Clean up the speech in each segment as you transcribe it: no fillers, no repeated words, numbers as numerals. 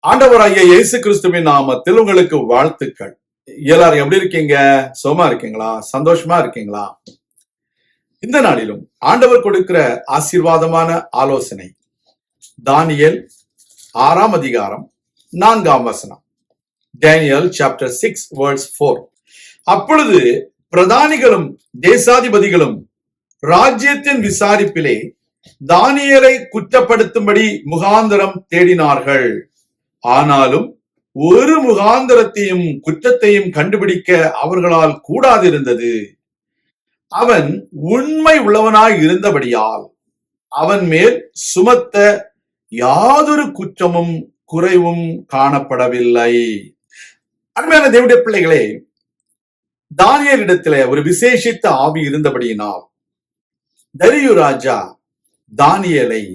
ஆண்டவராகிய இயேசு கிறிஸ்துவின் நாமத்தில் உங்களுக்கு வாழ்த்துக்கள். எல்லாரும் எப்படி இருக்கீங்க? சுகமா இருக்கீங்களா? சந்தோஷமா இருக்கீங்களா? இந்த நாளிலும் ஆண்டவர் கொடுக்கிற ஆசீர்வாதமான ஆலோசனை தானியேல் 6ஆம் அதிகாரம் 4ஆம் வசனம். Daniel chapter 6 verse 4. அப்பொழுது பிரதானிகளும் தேசாதிபதிகளும் ராஜ்யத்தின் விசாரிப்பிலே தானியேலை குற்றப்படுத்தும்படி முகாந்தரம் தேடினார்கள். ஆனாலும் ஒரு முகாந்தரத்தையும் குற்றத்தையும் கண்டுபிடிக்க அவர்களால் கூடாதிருந்தது. அவன் உண்மை உள்ளவனாய் இருந்தபடியால் அவன் மேல் சுமத்த யாதொரு குற்றமும் குறைவும் காணப்படவில்லை. அருமையான தேவனுடைய பிள்ளைகளே, தானியேலிடத்திலே ஒரு விசேஷித்த ஆவி இருந்தபடியினால் தரியு ராஜா தானியேலை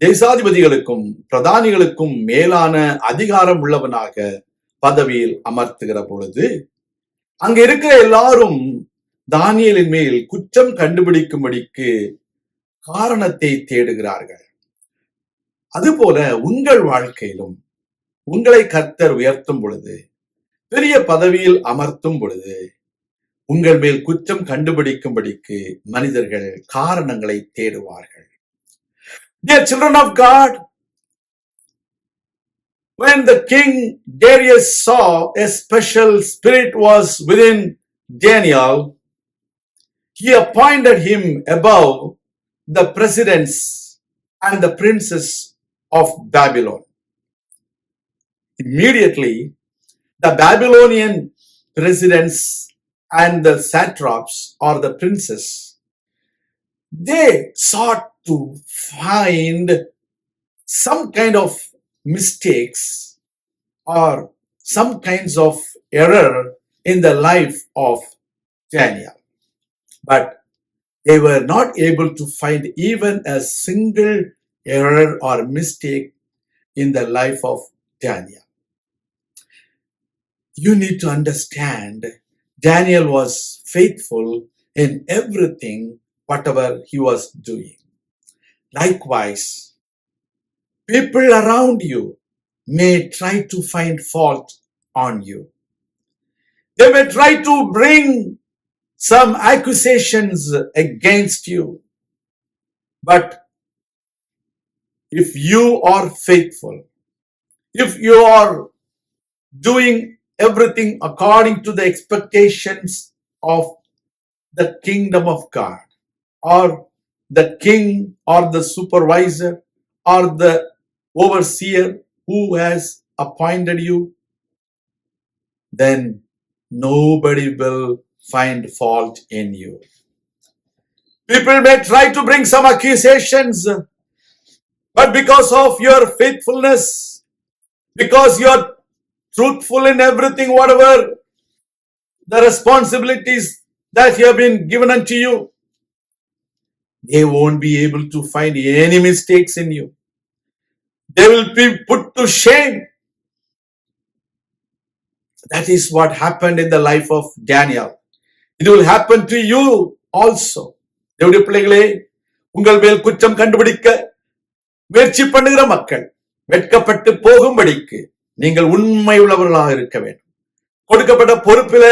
தேசாதிபதிகளுக்கும் பிரதானிகளுக்கும் மேலான அதிகாரம் உள்ளவனாக பதவியில் அமர்த்துகிற பொழுது அங்க இருக்கிற எல்லாரும் தானியேலின் மேல் குற்றம் கண்டுபிடிக்கும்படிக்கு காரணத்தை தேடுகிறார்கள். அதுபோல உங்கள் வாழ்க்கையிலும் உங்களை கர்த்தர் உயர்த்தும் பொழுது, பெரிய பதவியில் அமர்த்தும் பொழுது உங்கள் மேல் குற்றம் கண்டுபிடிக்கும்படிக்கு மனிதர்கள் காரணங்களை தேடுவார்கள். Dear children of God, when the king Darius saw a special spirit was within Daniel, he appointed him above the presidents and the princes of Babylon. Immediately, the Babylonian presidents and the satraps or the princes, they sought to find some kind of mistakes or some kinds of error in the life of Daniel. But they were not able to find even a single error or mistake in the life of Daniel. You need to understand, Daniel was faithful in everything, whatever he was doing. Likewise, people around you may try to find fault on you. They may try to bring some accusations against you. But if you are faithful, if you are doing everything according to the expectations of the kingdom of God, or the king or the supervisor or the overseer who has appointed you, then nobody will find fault in you. People may try to bring some accusations, but because of your faithfulness, because you are truthful in everything, whatever the responsibilities that have been given unto you, they won't be able to find any mistakes in you. They will be put to shame. That is what happened in the life of Daniel. It will happen to you also. தேவனுடைய பிள்ளைகளே, உங்கள் மேல் குற்றம் கண்டுபிடிக்க முயற்சி பண்ணுகிற மக்கள் வெட்கப்பட்டு போகும்படிக்கு நீங்கள் உண்மை உள்ளவர்களாக இருக்க வேண்டும். கொடுக்கப்பட்ட பொறுப்பில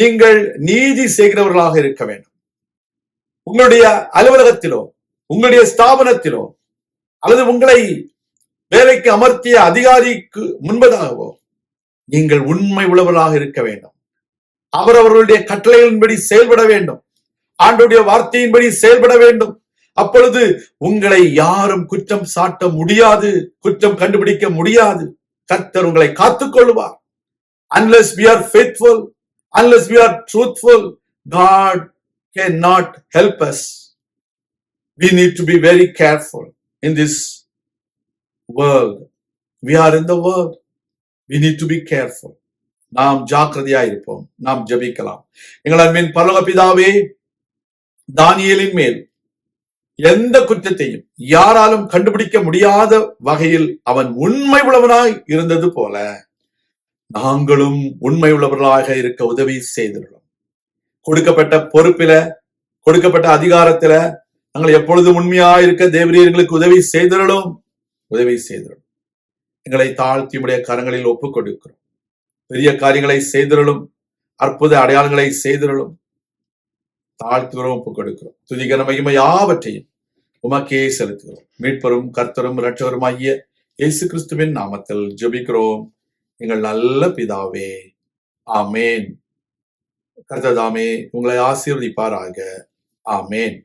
நீங்கள் நீதி செய்கிறவர்களாக இருக்க வேண்டும். உங்களுடைய அலுவலகத்திலோ, உங்களுடைய ஸ்தாபனத்திலோ, அல்லது உங்களை வேலைக்கு அமர்த்திய அதிகாரிக்கு முன்பதாகவோ நீங்கள் உண்மை உள்ளவர்களாக இருக்க வேண்டும். அவரவர்களுடைய கட்டளைகளின்படி செயல்பட வேண்டும். ஆண்டவருடைய வார்த்தையின்படி செயல்பட வேண்டும். அப்பொழுது உங்களை யாரும் குற்றம் சாட்ட முடியாது, குற்றம் கண்டுபிடிக்க முடியாது. கர்த்தர் உங்களை காத்துக் கொள்வார். Unless we are faithful, unless we are truthful, God cannot help us. We need to be very careful in this world. We are in the world. We need to be careful. நாம் ஜாக்கிரதையா இருப்போம். நாம் ஜெபிக்கலாம். எங்கள் அன்பின் பரலோக பிதாவே, தானியேலின் மேல் எந்த குற்றத்தையும் யாராலும் கண்டுபிடிக்க முடியாத வகையில் அவன் உண்மை உள்ளவனாய் இருந்தது போல நாங்களும் உண்மை உள்ளவர்களாக இருக்க உதவி செய்துள்ளோம். கொடுக்கப்பட்ட பொறுப்பில, கொடுக்கப்பட்ட அதிகாரத்தில நாங்கள் எப்பொழுதும் உண்மையா இருக்க தேவரீர் எங்களுக்கு உதவி செய்துள்ளோம். எங்களை தாழ்த்தி உடைய கரங்களில் ஒப்புக் கொடுக்கிறோம். பெரிய காரியங்களை செய்திருளும், அற்புத அடையாளங்களை செய்திருளும். தாழ்த்துகிறோம், ஒப்புக் கொடுக்கிறோம். துதிகர மகிமை யாவற்றையும் உமக்கே செலுத்துகிறோம். மீட்பரும் கர்த்தரும் இரட்சகருமாகிய இயேசு கிறிஸ்துவின் நாமத்தில் ஜெபிக்கிறோம் எங்கள் நல்ல பிதாவே, ஆமேன். கர்த்தர் தாமே உங்களை ஆசீர்வதிப்பாராக. ஆமேன்.